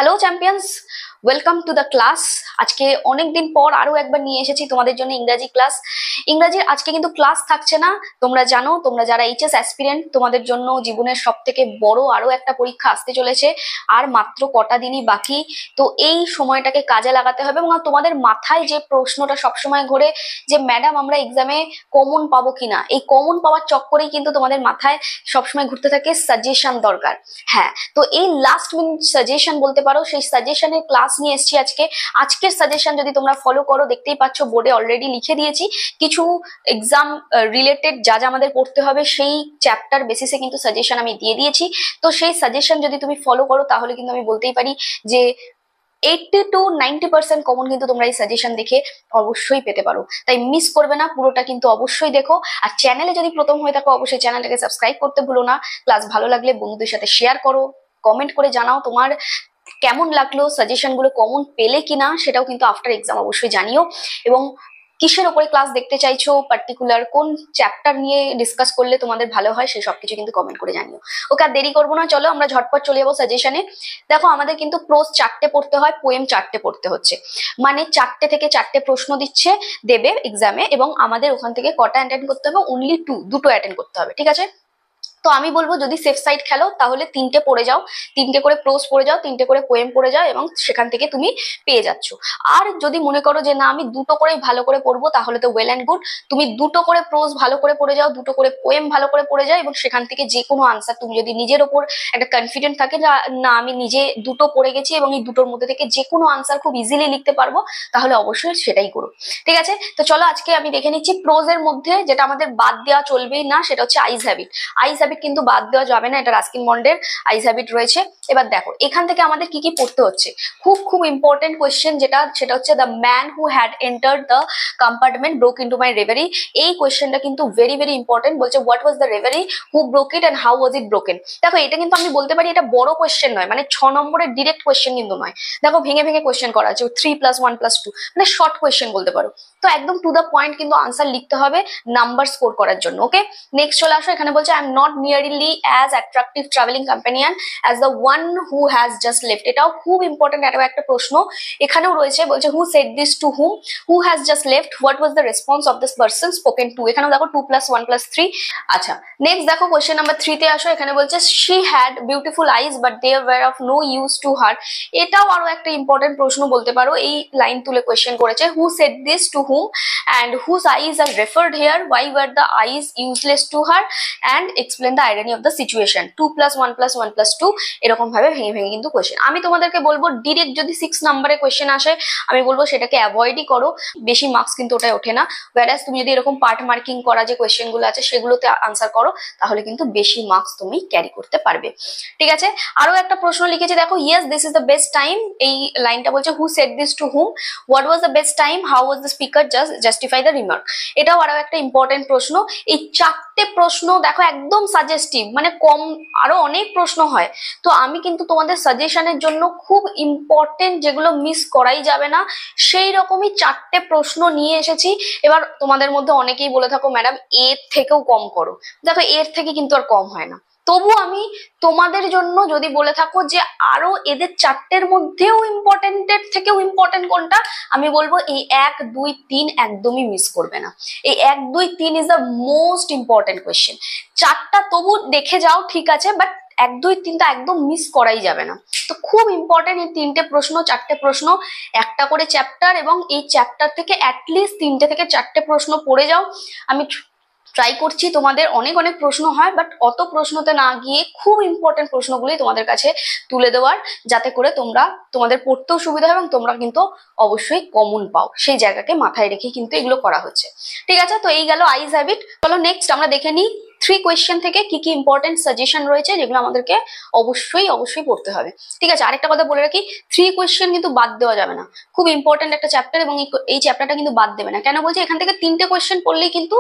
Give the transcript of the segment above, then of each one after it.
Hello champions, welcome to the class. আজকে অনেকদিন পর আরো একবার নিয়ে এসেছি তোমাদের জন্য ইংরাজি ক্লাস। ইংরাজির আজকে কিন্তু ক্লাস থাকছে না। তোমরা জানো, তোমরা যারা এইচএস অ্যাসপিরেন্ট, তোমাদের জন্য জীবনের সব থেকে বড় আরো একটা পরীক্ষা আসতে চলেছে। আর মাত্র কটা দিনই বাকি। তো এই সময়টাকে কাজে লাগাতে হবে এবং তোমাদের মাথায় যে প্রশ্নটা সবসময় ঘোরে যে ম্যাডাম আমরা এক্সামে কমন পাবো কিনা, এই কমন পাওয়ার চক্করেই কিন্তু তোমাদের মাথায় সবসময় ঘুরতে থাকে সাজেশন দরকার। হ্যাঁ, তো এই লাস্ট মিনিট সাজেশন বলতে পারো, সেই সাজেশনের ক্লাস নিয়ে এসেছি আজকে। আজকের সাজেশন যদি তোমরা ফলো করো, দেখতেই পাচ্ছ বোর্ডে অলরেডি লিখে দিয়েছি কিছু এক্সাম রিলেটেড যা যা আমাদের পড়তে হবে, সেই চ্যাপ্টার বেসিসে কিন্তু সাজেশন আমি দিয়ে দিয়েছি। তো সেই সাজেশন যদি তুমি ফলো করো তাহলে কিন্তু আমি বলতেই পারি যে 80 to 90% কমন কিন্তু তোমরা এই সাজেশন দেখে অবশ্যই পেতে পারো। তাই মিস করবে না, পুরোটা কিন্তু অবশ্যই দেখো। আর চ্যানেলে যদি প্রথম হয়ে থাকো অবশ্যই চ্যানেলটাকে সাবস্ক্রাইব করতে ভুলো না। ক্লাস ভালো লাগলে বন্ধুদের সাথে শেয়ার করো, কমেন্ট করে জানাও তোমার কেমন লাগলো, সাজেশন গুলো কমন পেলে কিনা সেটাও কিন্তু আফটার এক্সাম অবশ্যই জানিও। এবং কিসের উপরে ক্লাস দেখতে চাইছো, পার্টিকুলার কোন চ্যাপ্টার নিয়ে ডিসকাস করলে তোমাদের ভালো হয়, সেই সবকিছু কিন্তু কমেন্ট করে জানিও। ওকে, আর দেরি করবো না, চলো আমরা ঝটপট চলে যাবো সাজেশনে। দেখো, আমাদের কিন্তু প্রোজ 4টে পড়তে হয়, পোয়েম 4টে পড়তে হচ্ছে, মানে 4টে থেকে 4টে প্রশ্ন দেবে এক্সামে, এবং আমাদের ওখান থেকে কটা অ্যাটেন্ড করতে হবে? অনলি দুটো অ্যাটেন্ড করতে হবে, ঠিক আছে? তো আমি বলবো যদি সেফ সাইড খেলো তাহলে 3টে পড়ে যাও, 3টে করে প্রোজ পড়ে যাও, 3টে করে পোয়েম পড়ে যাও, এবং সেখান থেকে তুমি পেয়ে যাচ্ছ। আর যদি মনে করো যে না আমি দুটো করেই ভালো করে পড়বো, তাহলে তো ওয়েল অ্যান্ড গুড। তুমি দুটো করে প্রোজ ভালো করে পড়ে যাও, দুটো করে পোয়েম ভালো করে পড়ে যাও, এবং সেখান থেকে যে কোনো আনসার, তুমি যদি নিজের ওপর একটা কনফিডেন্ট থাকে না আমি নিজে দুটো পড়ে গেছি এবং এই দুটোর মধ্যে থেকে যে কোনো আনসার খুব ইজিলি লিখতে পারবো, তাহলে অবশ্যই সেটাই করো, ঠিক আছে? তো চলো আজকে আমি দেখে নিচ্ছি প্রোজের মধ্যে যেটা আমাদের বাদ দেওয়া চলবেই না, সেটা হচ্ছে আইস হ্যাবিট। আইস হ্যাবিট কিন্তু বাদ দেওয়া যাবে না, এটা রাস্কিন বন্ডের আইস হ্যাবিট রয়েছে। এবার দেখো এখান থেকে আমাদের কি কি পড়তে হচ্ছে। খুব খুব ইম্পর্টেন্ট কোয়েশ্চেন সেটা হচ্ছে the man who had entered the compartment broke into my reverie. এই কোয়েশ্চেনটা কিন্তু ভেরি ভেরি ইম্পর্টেন্ট। বলছে what was the reverie, who broke it and how was it broken. দেখো এটা কিন্তু আমি বলতে পারি এটা বড় কোয়েশ্চেন নয়, মানে 6 নম্বরের ডিরেক্ট কোয়েশ্চেন কিন্তু নয়। দেখো ভেঙে ভেঙে কোয়েশ্চেন করা আছে, 3+1+2, মানে শর্ট কোয়েশ্চেন বলতে পারো। তো একদম টু দ্য পয়েন্ট কিন্তু আনসার লিখতে হবে নাম্বার স্কোর করার জন্য। ওকে, নেক্সট চলে আসো। এখানে বলছে I am not nearly as attractive travelling companion as the one who has just left. এটাও খুব ইম্পর্টেন্ট একটা প্রশ্ন এখানেও রয়েছে। বলছে who said this to whom, who has just left, what was the response of this person spoken to. এখানেও দেখো 2+1+3। আচ্ছা, নেক্সট দেখো কোয়েশ্চেন নাম্বার 3তে আসো। এখানে বলছে she had beautiful eyes but they were of no use to her. এটাও আরো একটা ইম্পর্টেন্ট প্রশ্ন বলতে পারো। এই লাইন তুলে কোয়েশ্চেন করেছে, who said this to whom and whose eyes are referred here, why were the eyes useless to her, and explain the irony of the situation. 2+1+1+2 এরকম ভাবে ভেঙে ভেঙে কিন্তু কোয়েশ্চেন। আমি তোমাদেরকে বলবো ডিরেক্ট যদি 6 নম্বরে কোয়েশ্চেন আসে, আমি বলবো সেটাকে অ্যাভয়েডই করো, বেশি মার্কস কিন্তু ওটাই ওঠে না। whereas তুমি যদি এরকম পার্ট মার্কিং করা যে কোয়েশ্চেন গুলো আছে সেগুলোতে আনসার করো, তাহলে কিন্তু বেশি মার্কস তুমি ক্যারি করতে পারবে, ঠিক আছে? আরো একটা প্রশ্ন লিখেছে দেখো, yes this is the best time. এই লাইনটা বলছে who said this to whom, what was the best time, how was the speaker justify the remark. এটাও আরো একটা ইম্পর্টেন্ট প্রশ্ন। এই 4টে প্রশ্ন দেখো একদম সাজেস্টিভ, মানে কম, আরো অনেক প্রশ্ন হয়। তো আমি কিন্তু তোমাদের সাজেশনের জন্য খুব ইম্পর্টেন্ট যেগুলো মিস করাই যাবে না, সেই রকমই 4টে প্রশ্ন নিয়ে এসেছি। এবার তোমাদের মধ্যে অনেকেই বলে থাকো ম্যাডাম এর থেকেও কম করো। দেখো এর থেকে কিন্তু আর কম হয় না। তবু আমি তোমাদের জন্য যদি বলে থাকো যে আরো এদের 4টের মধ্যেও ইম্পর্টেন্টের থেকেও ইম্পর্টেন্ট কোনটা, আমি বলবো এই 1, 2, 3 একদমই মিস করবে না। এই 1, 2, 3 is the most important question. 4টা তবু দেখে যাও, ঠিক আছে, বাট 1, 2, 3টা একদম মিস করাই যাবে না। তো খুব ইম্পর্টেন্ট এই 3টে প্রশ্ন, 4টে প্রশ্ন, একটা করে চ্যাপ্টার, এবং এই চ্যাপ্টার থেকে অ্যাটলিস্ট 3টে থেকে 4টে প্রশ্ন পড়ে যাও। আমি ট্রাই করছি, তোমাদের অনেক অনেক প্রশ্ন হয়, বাট অত প্রশ্নতে না গিয়ে খুব ইম্পর্টেন্ট প্রশ্নগুলি তোমাদের কাছে তুলে দেওয়ার, যাতে করে তোমাদের পড়তেও সুবিধা হয় এবং তোমরা কিন্তু অবশ্যই কমন পাও, সেই জায়গাকে মাথায় রেখে কিন্তু এগুলো করা হচ্ছে, ঠিক আছে? তো এই গেল আইস হ্যাবিট। চলো নেক্সট আমরা দেখে নিই 3 কোয়েশ্চেন থেকে কি কি ইম্পর্টেন্ট সাজেশন রয়েছে, যেগুলো আমাদেরকে অবশ্যই অবশ্যই পড়তে হবে, ঠিক আছে? আরেকটা কথা বলে রাখি, 3 কোয়েশ্চেন কিন্তু বাদ দেওয়া যাবে না। খুব ইম্পর্টেন্ট একটা চ্যাপ্টার, এবং এই চ্যাপ্টারটা কিন্তু বাদ দেবে না। কেন বলছি? এখান থেকে 3টে কোয়েশ্চেন পড়লেই কিন্তু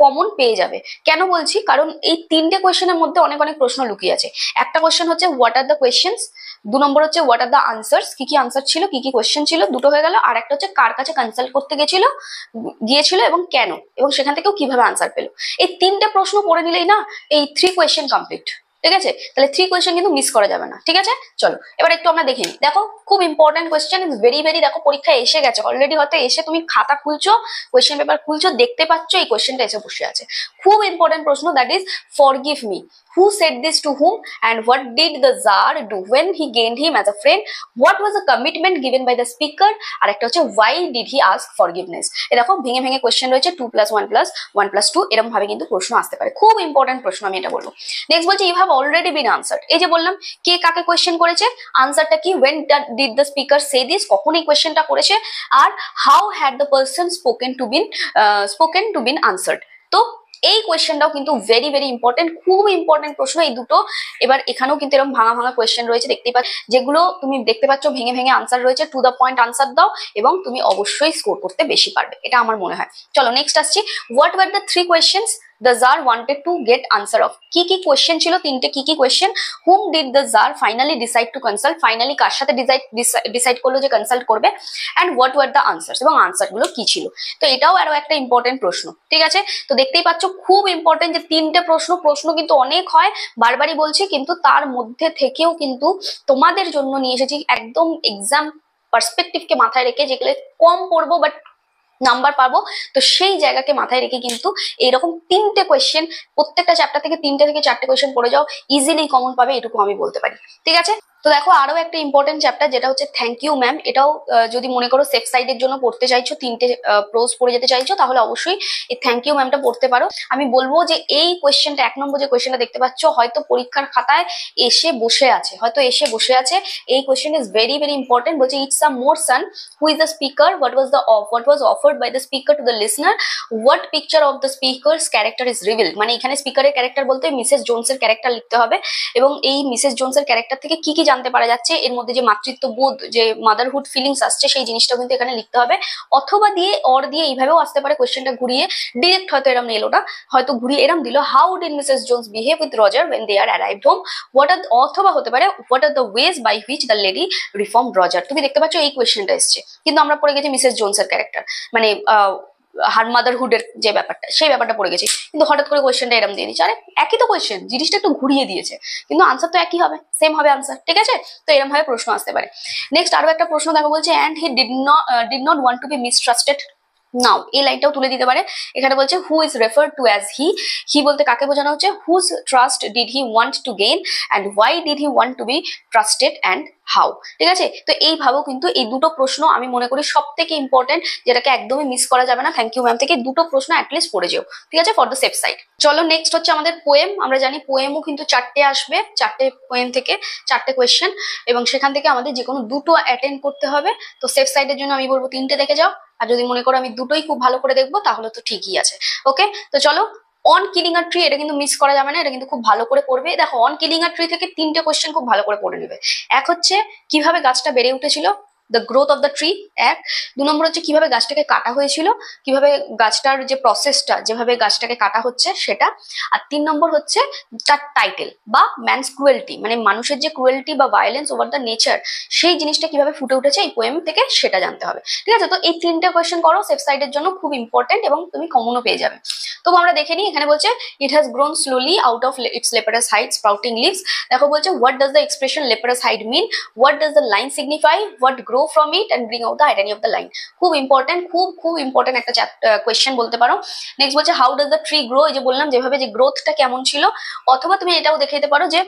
কমন পেয়ে যাবে। কেন বলছি? কারণ এই 3টে কোয়েশ্চেনের মধ্যে অনেক অনেক প্রশ্ন লুকিয়ে আছে। একটা কোয়েশ্চেন হচ্ছে হোয়াট আর দ্য কোয়েশ্চেন্স, 2 নম্বর হচ্ছে হোয়াট আর দ্য আনসার্স, কি কি আনসার ছিল, কি কি কোয়েশ্চেন ছিল, দুটো হয়ে গেল। আর একটা হচ্ছে কার কাছে কনসাল্ট করতে গিয়েছিল এবং কেন, এবং সেখান থেকেও কিভাবে আনসার পেলো। এই 3টে প্রশ্ন পড়ে নিলেই না এই 3 কোয়েশ্চেন কমপ্লিট, ঠিক আছে? তাহলে 3 কোয়েশ্চেন কিন্তু মিস করা যাবে না, ঠিক আছে? চলো এবার একটু আমরা দেখে নিই। দেখো খুব ইম্পর্টেন্ট কোয়েশ্চেন, ভেরি ভেরি, দেখো পরীক্ষা এসে গেছে অলরেডি, হয়তো এসে তুমি খাতা খুলছো, কোয়েশ্চেন পেপার খুলছো, দেখতে পাচ্ছ এই কোয়েশ্চেনটা এসে বসে আছে। খুব ইম্পর্টেন্ট প্রশ্ন, that is forgive me, who said this to whom and what did the Tsar do when he gained him as a friend, what was the commitment given by the speaker, আর একটা হচ্ছে why did he ask forgiveness। এ দেখো ভেঙে ভেঙে question রয়েছে, 2 + 1 + 1 + 2 এরকম ভাবে কিন্তু প্রশ্ন আসতে পারে, খুব ইম্পর্টেন্ট প্রশ্ন, আমি এটা বলবো। নেক্সট বলছে you have already been answered, এই যে বললাম কে কাকে কোয়েশ্চেন করেছে, আনসারটা কি, when did the speaker say this, কখন এই কোয়েশ্চেনটা করেছে, আর how had the person spoken to been answered। তো এই কোয়েশ্চেনটাও কিন্তু ভেরি ভেরি ইম্পর্টেন্ট, খুব ইম্পর্টেন্ট প্রশ্ন এই দুটো। এবার এখানেও কিন্তু এরকম ভাঙা ভাঙা কোয়েশ্চেন রয়েছে, দেখতেই পাচ্ছ, যেগুলো তুমি দেখতে পাচ্ছ ভেঙে ভেঙে আনসার রয়েছে, টু দ্য পয়েন্ট আনসার দাও এবং তুমি অবশ্যই স্কোর করতে বেশি পারবে, এটা আমার মনে হয়। চলো নেক্সট আসছি, what were the 3 questions the Tsar wanted to get answer of, কি কি কোয়েশ্চেন ছিল, তিনটে কি কি question, whom did the Tsar finally decide to consult, finally কার সাথে ডিসাইড করলো যে কনসাল্ট করবে, and what were the answers, এবং আনসার গুলো কি ছিল। তো এটাও আরো একটা ইম্পর্টেন্ট প্রশ্ন, ঠিক আছে? তো দেখতেই পাচ্ছ খুব ইম্পর্টেন্ট যে তিনটে প্রশ্ন কিন্তু অনেক হয়, বারবারই বলছি, কিন্তু তার মধ্যে থেকেও কিন্তু তোমাদের জন্য নিয়ে এসেছি একদম এক্সাম পার্সপেক্টিভকে মাথায় রেখে, যেগুলো কম পড়বো বাট নাম্বার পাবো, তো সেই জায়গাকে মাথায় রেখে কিন্তু এইরকম তিনটে কোয়েশ্চেন, প্রত্যেকটা চ্যাপ্টার থেকে 3টে থেকে 4টে কোয়েশ্চেন পড়ে যাও, ইজিলি কমন পাবে, এটুকু আমি বলতে পারি, ঠিক আছে? তো দেখো আরো একটা ইম্পর্টেন্ট চ্যাপ্টার যেটা হচ্ছে থ্যাংক ইউ ম্যাম, এটাও যদি মনে করো সেফ সাইডের জন্য পড়তে চাইছো, 3টে প্রোজ পড়ে যেতে চাইছো, তাহলে অবশ্যই এই থ্যাংক ইউ ম্যামটা পড়তে পারো। আমি বলবো যে এই কোয়েশ্চেনটা, 1 নম্বর যে কোয়েশ্চেনটা দেখতে পাচ্ছ, হয়তো পরীক্ষার খাতায় এসে বসে আছে, এই question is very very important. বলছে it's a more sun, who is the speaker, what was offered by the speaker to the listener, what picture of the speaker's character is revealed, মানে এখানে স্পিকারের ক্যারেক্টার বলতে Mrs জোনসের character লিখতে হবে, এবং এই Mrs জোনসের character থেকে কি কি জানতে পারা যাচ্ছে, এর মধ্যে যে মাতৃত্ববোধ, যে মাদারহুড ফিলিংস আসছে, সেই জিনিসটা কিন্তু এখানে লিখতে হবে। অথবা দিয়ে অর দিয়ে এইভাবেও আসতে পারে, কোয়েশ্চেনটা ঘুরিয়ে ডিরেক্ট হয়তো এরম এলো না, হয়তো ঘুরিয়ে এরম দিল, how did Mrs Jones behave with Roger when they are arrived home, অথবা হতে পারে what are the ways by which the lady reformed Roger. তুমি দেখতে পাচ্ছ এই কোয়েশ্চেনটা এসছে, কিন্তু আমরা পড়ে গেছি মিসেস জোনসের ক্যারেক্টার, মানে হার মাদারহুডের যে ব্যাপারটা, সেই ব্যাপারটা পড়ে গেছি, কিন্তু হঠাৎ করে কোয়েশ্চেনটা এরম দিয়ে দিচ্ছে, আরে একই তো কোয়েশ্চেন, জিনিসটা একটু ঘুরিয়ে দিয়েছে, কিন্তু আনসার তো একই হবে, সেম হবে আনসার, ঠিক আছে? তো এরম ভাবে প্রশ্ন আসতে পারে। নেক্সট আরো একটা প্রশ্ন দেখো, বলছে and he did not want to be mistrusted now, এই লাইনটাও তুলে দিতে পারে। এখানে বলছে who is referred to as he বলতে কাকে বোঝানো হচ্ছে, whose trust did he want to gain and why did he want to be trusted and how, ঠিক আছে? তো এইভাবেও কিন্তু এই দুটো প্রশ্ন আমি মনে করি সব থেকে ইম্পর্টেন্ট, যেটাকে একদমই মিস করা যাবে না। থ্যাংক ইউ ম্যাম থেকে দুটো প্রশ্ন অ্যাটলিস্ট পড়ে যেও, ঠিক আছে, ফর দ্য সেফ সাইড। চলো নেক্সট হচ্ছে আমাদের পোয়েম। আমরা জানি পোয়েমও কিন্তু 4টে আসবে, 4টে পোয়েম থেকে 4টে কোয়েশ্চেন, এবং সেখান থেকে আমাদের যে কোনো দুটো অ্যাটেন্ড করতে হবে। তো সেফ সাইডের জন্য আমি বলবো 3টে দেখে যাও, আর যদি মনে করো আমি দুটোই খুব ভালো করে দেখবো, তাহলে তো ঠিকই আছে। ওকে, তো চলো অন কিলিং আ ট্রি, এটা কিন্তু মিস করা যাবে না, এটা কিন্তু খুব ভালো করে পড়বে। দেখো অন কিলিং আ ট্রি থেকে 3টে কোয়েশ্চেন খুব ভালো করে পড়ে নেবে। এক হচ্ছে কিভাবে গাছটা বেড়ে উঠেছিল, the growth of the tree, 1। 2 নম্বর হচ্ছে কিভাবে গাছটাকে কাটা হয়েছিল, কিভাবে গাছটার যে প্রসেসটা, যেভাবে গাছটাকে কাটা হচ্ছে সেটা। আর 3 নম্বর হচ্ছে তার টাইটেল বা ম্যানস ক্রুয়েলটি, মানে মানুষের যে ক্রুয়েলটি বা ভায়োলেন্স ওভার দ্য নেচার, সেই জিনিসটা কিভাবে ফুটে উঠেছে এই পোয়েম থেকে, সেটা জানতে হবে, ঠিক আছে? তো এই 3টে কোয়েশ্চেন করো, সেফ সাইডের জন্য খুব ইম্পর্টেন্ট, এবং তুমি কমনও পেয়ে যাবে। তবু আমরা দেখে নিই, এখানে বলছে it has grown slowly out of its leprous hide sprouting leaves. দেখো বলছে what does the expression leprous hide mean, what does the line signify, what grow from it and bring out the identity of the line. খুব important, খুব important একটা question বলতে পারো। Next বলছে how does the tree grow, এই যে বললাম যেভাবে, যে গ্রোথটা কেমন ছিল। অথবা তুমি এটাও দেখে দিতে পারো যে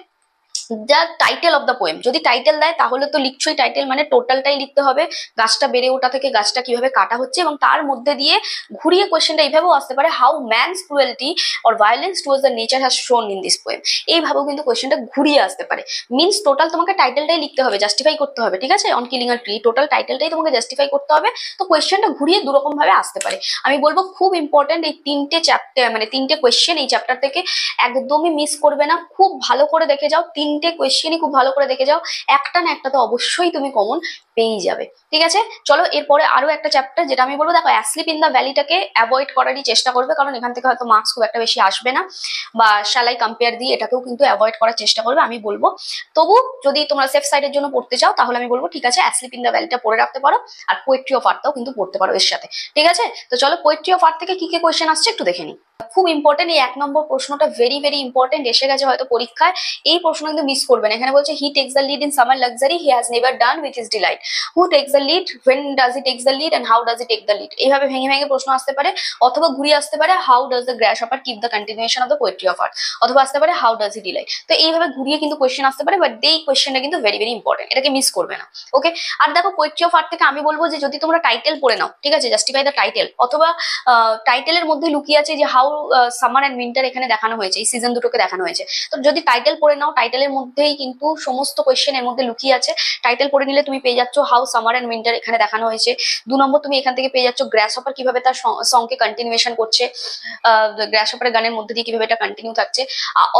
the title of the poem, যদি টাইটেল দেয় তাহলে তো লিখছই, টাইটেল মানে টোটালটাই লিখতে হবে, গাছটা বেড়ে ওঠা থেকে গাছটা কিভাবে কাটা হচ্ছে, এবং তার মধ্যে দিয়ে ঘুরিয়ে কোয়েশ্চেনটা এইভাবেও আসতে পারে, how man's cruelty or violence towards the nature has শোন ইন দিস পোয়েম। এইভাবেও কিন্তু কোয়েশ্চেনটা ঘুরিয়ে আসতে পারে, মিনস টোটাল তোমাকে টাইটেলটাই লিখতে হবে, জাস্টিফাই করতে হবে, ঠিক আছে? On killing a tree total টাইটেলটাই তোমাকে জাস্টিফাই করতে হবে। তো কোয়েশ্চেনটা ঘুরিয়ে দুরকম ভাবে আসতে পারে। আমি বলবো খুব ইম্পর্টেন্ট এই 3টে চ্যাপ্টার, মানে 3টে কোয়েশ্চেন এই চ্যাপ্টার থেকে একদমই মিস করবে না, খুব ভালো করে দেখে যাও, 3টে কোয়েশ্চেনই খুব ভালো করে দেখে যাও, একটা না একটা তো অবশ্যই তুমি কমন পেয়েই যাবে, ঠিক আছে? চলো এরপরে আরো একটা চ্যাপ্টার, যেটা আমি বলবো, দেখো অ্যাসলিপ ইন দ্য ভ্যালিটাকে অ্যাভয়েড করারই চেষ্টা করবে, কারণ এখান থেকে হয়তো মার্কস খুব একটা বেশি আসবে না, বা শ্যালাই কম্পেয়ার দিয়ে এটাকেও কিন্তু অ্যাভয়েড করার চেষ্টা করবে আমি বলবো। তবু যদি তোমরা সেফ সাইডের জন্য পড়তে চাও, তাহলে আমি বলবো ঠিক আছে, অ্যাসলিপ ইন দ্য ভ্যালিটা পড়ে রাখতে পারো, আর পোয়েট্রি অফ আর্টটাও কিন্তু পড়তে পারো এর সাথে, ঠিক আছে? তো চলো পোয়েট্রি অফ আর্ট থেকে কি কি কোয়েশ্চেন আসছে একটু দেখে নিই। খুব ইম্পর্টেন্ট, এই 1 নম্বর প্রশ্নটা ভেরি ভেরি ইম্পর্টেন্ট, এসে গেছে হয়তো পরীক্ষায়। এই প্রশ্ন কিন্তু মিস করবে না। এখানে বলছে he takes the lead in summer luxury he has never done with his delight. Who takes the lead, when does he takes the lead and how does he take the lead. এইভাবে ভেঙে ভেঙে প্রশ্ন আসতে পারে, অথবা ঘুরিয়ে আসতে পারে how does the grass hopper keep the continuation of the poetry of art, অথবা আসতে পারে হাউ ডাজ হি ডিলাইট। তো এইভাবে ঘুরিয়ে কিন্তু কোয়েশ্চেন আসতে পারে, বাট এই কোয়েশ্চেনটা কিন্তু ভেরি ভেরি ইম্পর্টেন্ট, এটাকে মিস করবে না। ওকে, আর দেখো পোয়েট্রি অফ আর্ট থেকে আমি বলবো যে যদি তোমরা টাইটেল পড়ে নাও, ঠিক আছে, জাস্টিফাই দ্য টাইটেল, অথবা টাইটেলের মধ্যে লুকিয়ে আছে যে হাউ সামার অ্যান্ড উইন্টার এখানে দেখানো হয়েছে, এই সিজন দুটোকে দেখানো হয়েছে। তো যদি টাইটেল পড়ে নাও, টাইটেলের মধ্যেই কিন্তু সমস্ত কোয়েশ্চেন এর মধ্যে লুকিয়ে আছে। টাইটেল পড়ে নিলে তুমি পেয়ে যাচ্ছ হাউ সামার অ্যান্ড উইন্টার এখানে দেখানো হয়েছে। 2 নম্বর তুমি এখান থেকে পেয়ে যাচ্ছ গ্র্যাস হপার কিভাবে তার সঙ্গে কন্টিনিউশন করছে, গ্র্যাস হপারের গানের মধ্যে দিয়ে কিভাবে এটা কন্টিনিউ থাকছে।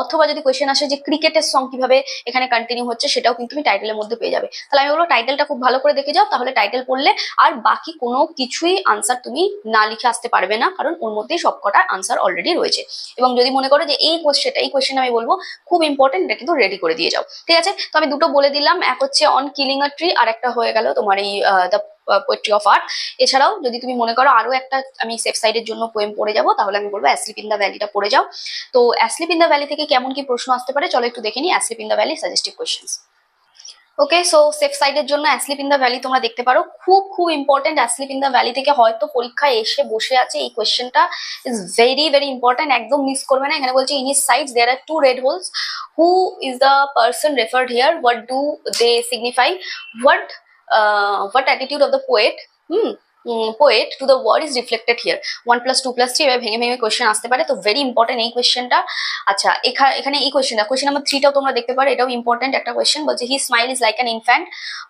অথবা যদি কোয়েশ্চেন আসে যে ক্রিকেটের সং কিভাবে এখানে কন্টিনিউ হচ্ছে, সেটাও কিন্তু তুমি টাইটেলের মধ্যে পেয়ে যাবে। তাহলে আমি বলবো টাইটেলটা খুব ভালো করে দেখে যাও, তাহলে টাইটেল পড়লে আর বাকি কোনো কিছুই আনসার তুমি না লিখে আসতে পারবে না, কারণ ওর মধ্যেই সবকটা আনসার অলরেডি রয়েছে। এবং যদি মনে করো যে এই কোয়েশ্চেন আমি বলবো খুব ইম্পর্টেন্ট, এটা কিন্তু রেডি করে দিয়ে যাও। ঠিক আছে, তো আমি দুটো বলে দিলাম, এক হচ্ছে অন কিলিং আ ট্রি, আর একটা হয়ে গেল তোমার এই দ্য পোয়েট্রি অফ আর্ট। এছাড়াও যদি তুমি মনে করো আরো একটা আমি সেফ সাইডের জন্য পোয়েম পড়ে যাবো, তাহলে আমি বলবো অ্যাসলিপ ইন দ্য ভ্যালিটা পড়ে যাও। তো অ্যাসলিপ ইন দ্য ভ্যালি থেকে কেমন কি প্রশ্ন আসতে পারে চলো একটু দেখে নিই। Asleep in the valley suggestive questions. Okay, so safe সাইডের জন্য অ্যাসলিপ ইন দ্য ভ্যালি তোমরা দেখতে পারো, খুব খুব important. Asleep in the valley থেকে হয়তো পরীক্ষায় এসে বসে আছে, এই কোয়েশ্চেনটা ইজ ভেরি ভেরি ইম্পর্টেন্ট, একদম মিস করবে না। এখানে বলছে in his sides there are 2 red holes, who is the person referred here, what do they signify, what attitude of the poet poet to the world is reflected here, 1 + 2 + 3 এভাবে ভেঙে ভেঙে question আসতে পারে। তো ভেরি ইম্পর্টেন্ট এই কোয়েশ্চেনটা। আচ্ছা, এখানে এই কোয়েশ্চেন নাম্বার 3টাও তোমরা দেখতে পারো, এটাও ইম্পর্টেন্ট একটা কোয়েশ্চেন। বলছে he smile is like an infant,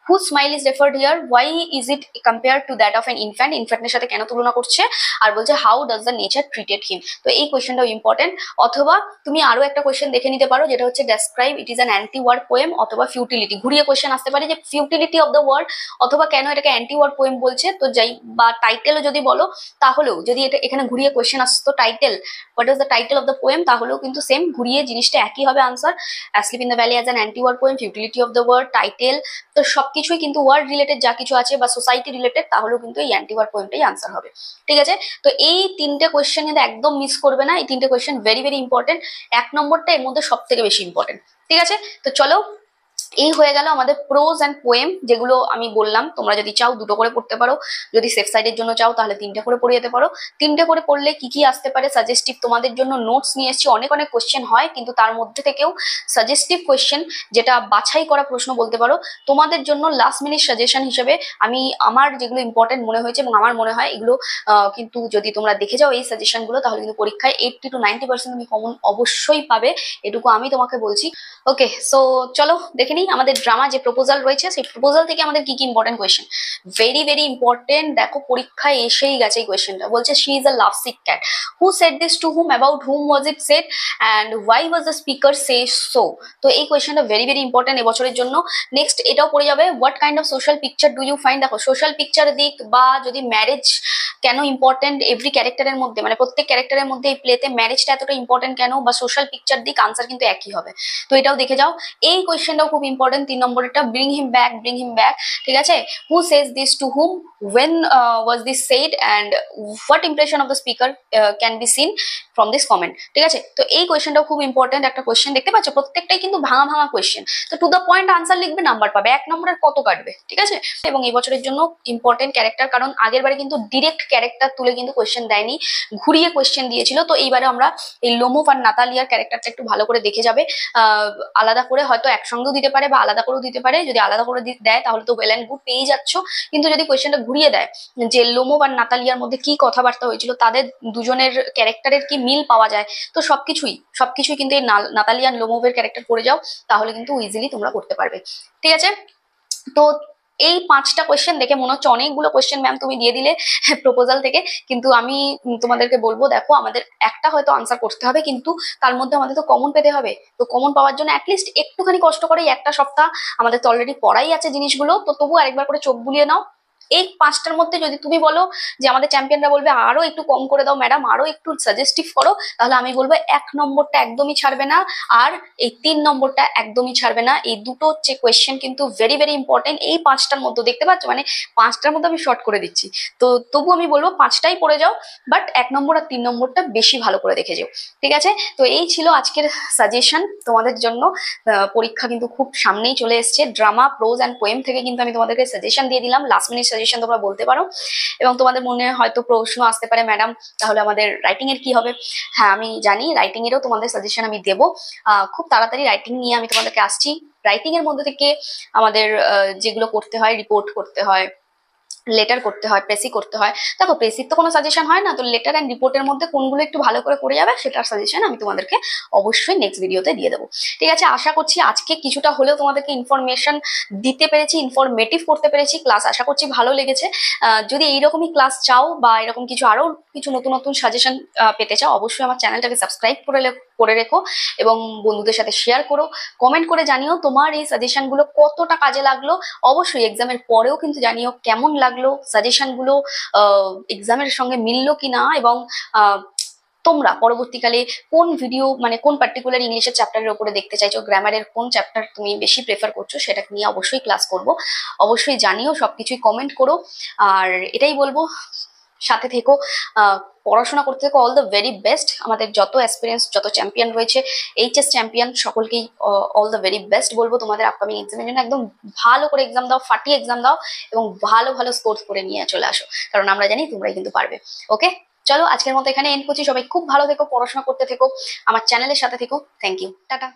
who smile is referred here, why is it compare to that of an infant, ইনফ্যান্টের সাথে কেন তুলনা করছে, আর বলছে how does the nature treated him. তো এই কোয়েশ্চেনটাও ইম্পর্টেন্ট। অথবা তুমি আরো একটা কোয়েশ্চেন দেখে নিতে পারো, যেটা হচ্ছে describe it is an anti war poem, অথবা ফিউটিলিটি, ঘুরিয়ে কোয়েশ্চেন আসতে পারে যে ফিউটিলিটি অফ দ্য ওয়ার্ড, অথবা কেন এটাকে অ্যান্টি ওয়ার পোয়েম বলছে। তো যাই বা টাইটেলও যদি বলো, তাহলেও যদি এটা এখানে ঘুরিয়ে কোয়েশ্চেন আসতো title, what is the title of the poem, তাহলেও কিন্তু সেম ঘুরিয়ে জিনিসটা একই হবে answer. Asleep in the valley as an anti war poem, futility of the world, title, তো সবকিছুই কিন্তু ওয়ার্ড রিলেটেড যা কিছু আছে বা সোসাইটি রিলেটেড, তাহলেও কিন্তু এই অ্যান্টি ওয়ার পোয়েমটাই আনসার হবে। ঠিক আছে, তো এই 3টে কোয়েশ্চেন কিন্তু একদম মিস করবে না, এই 3টে কোয়েশ্চেন ভেরি ভেরি ইম্পর্টেন্ট। 1 নম্বরটা এর মধ্যে সব থেকে বেশি ইম্পর্টেন্ট। ঠিক আছে, তো চলো এই হয়ে গেল আমাদের প্রোজ অ্যান্ড পোয়েম, যেগুলো আমি বললাম। তোমরা যদি চাও 2টো করে পড়তে পারো, যদি সেফ সাইডের জন্য চাও তাহলে 3টে করে পড়ে যেতে পারো। 3টে করে পড়লে কি কি আসতে পারে সাজেস্টিভ, তোমাদের জন্য নোটস নিয়ে এসেছি। অনেক অনেক কোয়েশ্চেন হয়, কিন্তু তার মধ্যে থেকেও সাজেস্টিভ কোয়েশ্চেন, যেটা বাছাই করা প্রশ্ন বলতে পারো, তোমাদের জন্য লাস্ট মিনিট সাজেশন হিসেবে আমি আমার যেগুলো ইম্পর্টেন্ট মনে হয়েছে, এবং আমার মনে হয় এগুলো কিন্তু যদি তোমরা দেখে যাও এই সাজেশনগুলো, তাহলে কিন্তু পরীক্ষায় 80 to 90% তুমি কমন অবশ্যই পাবে, এটুকু আমি তোমাকে বলছি। ওকে, সো চলো দেখে নিই আমাদের ড্রামা যে প্রপোজাল রয়েছে, সেই প্রপোজাল থেকে আমাদের কি কি important question. Very very important, দেখো পরীক্ষায় এসেই গেছে এই কোয়েশ্চেনটা। বলছে she is a love sick cat, who said this to whom, about whom was it said, and why was the speaker say so. তো এই কোয়েশ্চেনটা ভেরি ভেরি ইম্পর্টেন্ট এবছরের জন্য। নেক্সট এটাও পড়ে যাবে, what kind of social picture do you find. দেখো social picture দিক, বা যদি ম্যারেজ কেন ইম্পর্টেন্ট এভরি ক্যারেক্টারের মধ্যে, মানে প্রত্যেক ক্যারেক্টারের মধ্যে এই প্লেতে ম্যারেজটা এতটা ইম্পর্টেন্ট কেন, বা সোশ্যাল পিকচার দিক, আনসার কিন্তু একই হবে। তো এটাও দেখে যাও। এই কোয়েশ্চেনটাও খুব ইম্পর্টেন্ট, 3 নম্বরেরটা, bring him back, bring him back. ঠিক আছে, who says this to whom, when was this said, and what impression of the speaker can be seen from this comment। ঠিক আছে, তো এই কোয়েশ্চেনটাও খুব ইম্পর্টেন্ট একটা কোয়েশ্চেন, দেখতে পাচ্ছ প্রত্যেকটাই কিন্তু ভাঙা ভাঙা কোয়েশ্চেন। তো টু দ্য পয়েন্ট আনসার লিখবে, নাম্বার পাবে। 1 নম্বরের কত কাটবে, ঠিক আছে। এবং এই বছরের জন্য ইম্পর্টেন্ট ক্যারেক্টার, কারণ আগের বারে কিন্তু ডিরেক্ট ক্যারেক্টার তুলে কিন্তু কোয়েশ্চেন দেয়নি, ঘুরিয়ে কোয়েশ্চেন দিয়েছিল। তো এইবারে আমরা এই লোমোভ আর নাতালিয়ার ক্যারেক্টারটা একটু ভালো করে দেখে যাবে। আলাদা করে হয়তো একসঙ্গেও দিতে পারে বা আলাদা করেও দিতে পারে। যদি আলাদা করে দেয় তাহলে তো ওয়েল অ্যান্ড গুড, পেয়ে যাচ্ছ। কিন্তু যদি কোয়েশ্চেনটা ঘুরিয়ে দেয় যে লোমোভ আর নাতালিয়ার মধ্যে কি কথাবার্তা হয়েছিল, তাদের দুজনের ক্যারেক্টারের কি মিল পাওয়া যায়, তো সবকিছুই কিন্তু এই নাতালিয়া লোমোভের ক্যারেক্টার পড়ে যাও, তাহলে কিন্তু ইজিলি তোমরা করতে পারবে। ঠিক আছে, তো এই 5টা কোয়েশ্চেন দেখে মনে হচ্ছে অনেকগুলো কোয়েশ্চেন ম্যাম তুমি দিয়ে দিলে প্রপোজাল থেকে, কিন্তু আমি তোমাদেরকে বলবো দেখো আমাদের একটা হয়তো আনসার করতে হবে, কিন্তু তার মধ্যে আমাদের তো কমন পেতে হবে। তো কমন পাওয়ার জন্য অ্যাটলিস্ট একটুখানি কষ্ট করে একটা সপ্তাহ, আমাদের তো অলরেডি পড়াই আছে জিনিসগুলো, তো তবু আরেকবার করে চোখ বুলিয়ে নাও, এই 5টার মধ্যে যদি তুমি বলো যে আমাদের চ্যাম্পিয়নরা বলবে আরো একটু কম করে দাও ম্যাডাম, আরো একটু সাজেস্টিভ করো, তাহলে আমি বলবো 1 নম্বরটা একদমই ছাড়বে না, আর এই 3 নম্বরটা একদমই ছাড়বে না। এই দুটো হচ্ছে কোয়েশ্চেন কিন্তু ভেরি ভেরি ইম্পর্টেন্ট। এই 5টার মধ্যে দেখতে পাচ্ছ, মানে 5টার মধ্যে আমি শর্ট করে দিচ্ছি, তো তবু আমি বলবো 5টাই পড়ে যাও, বাট 1 নম্বর আর 3 নম্বরটা বেশি ভালো করে দেখে যাও। ঠিক আছে, তো এই ছিল আজকের সাজেশন তোমাদের জন্য। পরীক্ষা কিন্তু খুব সামনেই চলে এসছে। ড্রামা, প্রোজ অ্যান্ড পোয়েম থেকে কিন্তু আমি তোমাদেরকে সাজেশন দিয়ে দিলাম, লাস্ট মিনিট সাজেশন তোমরা বলতে পারো। এবং তোমাদের মনে হয়তো প্রশ্ন আসতে পারে, ম্যাডাম তাহলে আমাদের রাইটিং এর কি হবে? হ্যাঁ আমি জানি, রাইটিং এরও তোমাদের সাজেশন আমি দেবো। খুব তাড়াতাড়ি রাইটিং নিয়ে আমি তোমাদেরকে আসছি। রাইটিং এর মধ্যে থেকে আমাদের যেগুলো করতে হয়, রিপোর্ট করতে হয়, লেটার করতে হয়, প্রেসি করতে হয়। দেখো প্রেসির তো কোনো সাজেশন হয় না, তো লেটার অ্যান্ড রিপোর্টের মধ্যে কোনগুলো একটু ভালো করে যাবে সেটার সাজেশন আমি তোমাদেরকে অবশ্যই নেক্সট ভিডিওতে দিয়ে দেবো। ঠিক আছে, আশা করছি আজকে কিছুটা হলেও তোমাদেরকে ইনফরমেশন দিতে পেরেছি, ইনফরমেটিভ করতে পেরেছি। ক্লাস আশা করছি ভালো লেগেছে। যদি এইরকমই ক্লাস চাও বা এরকম কিছু আরো কিছু নতুন নতুন সাজেশন পেতে চাও, অবশ্যই আমার চ্যানেলটাকে সাবস্ক্রাইব করে রেখো এবং বন্ধুদের সাথে শেয়ার করো। কমেন্ট করে জানিও তোমার এই সাজেশনগুলো কতটা কাজে লাগলো। অবশ্যই এক্সামের পরেও কিন্তু জানিও কেমন লাগলো সাজেশনগুলো, এক্সামের সঙ্গে মিললো কিনা, এবং তোমরা পরবর্তীকালে কোন ভিডিও, মানে কোন পার্টিকুলার ইংলিশের চ্যাপ্টারের উপরে দেখতে চাইছো, গ্রামারের কোন চ্যাপ্টার তুমি বেশি প্রেফার করছো, সেটা নিয়ে অবশ্যই ক্লাস করব। অবশ্যই জানিও, সবকিছুই কমেন্ট করো। আর এটাই বলবো, সাথে থেকো, পড়াশোনা করতে থেকো। All the very best. আমাদের যত এক্সপিরিয়েন্স, যত চ্যাম্পিয়ন রয়েছে, এইচএস চ্যাম্পিয়ন, সকলকেই অল দ্য ভেরি বেস্ট বলবো তোমাদের আপকামিং এক্সামের জন্য। একদম ভালো করে এক্সাম দাও, ফাটিয়ে এক্সাম দাও এবং ভালো ভালো স্কোর করে নিয়ে চলে আসো, কারণ আমরা জানি তোমরাই কিন্তু পারবে। ওকে, চলো আজকের মতো এখানে এন্ড করছি। সবাই খুব ভালো থেকো, পড়াশোনা করতে থেকো, আমার চ্যানেলের সাথে থেকো। Thank you, tata.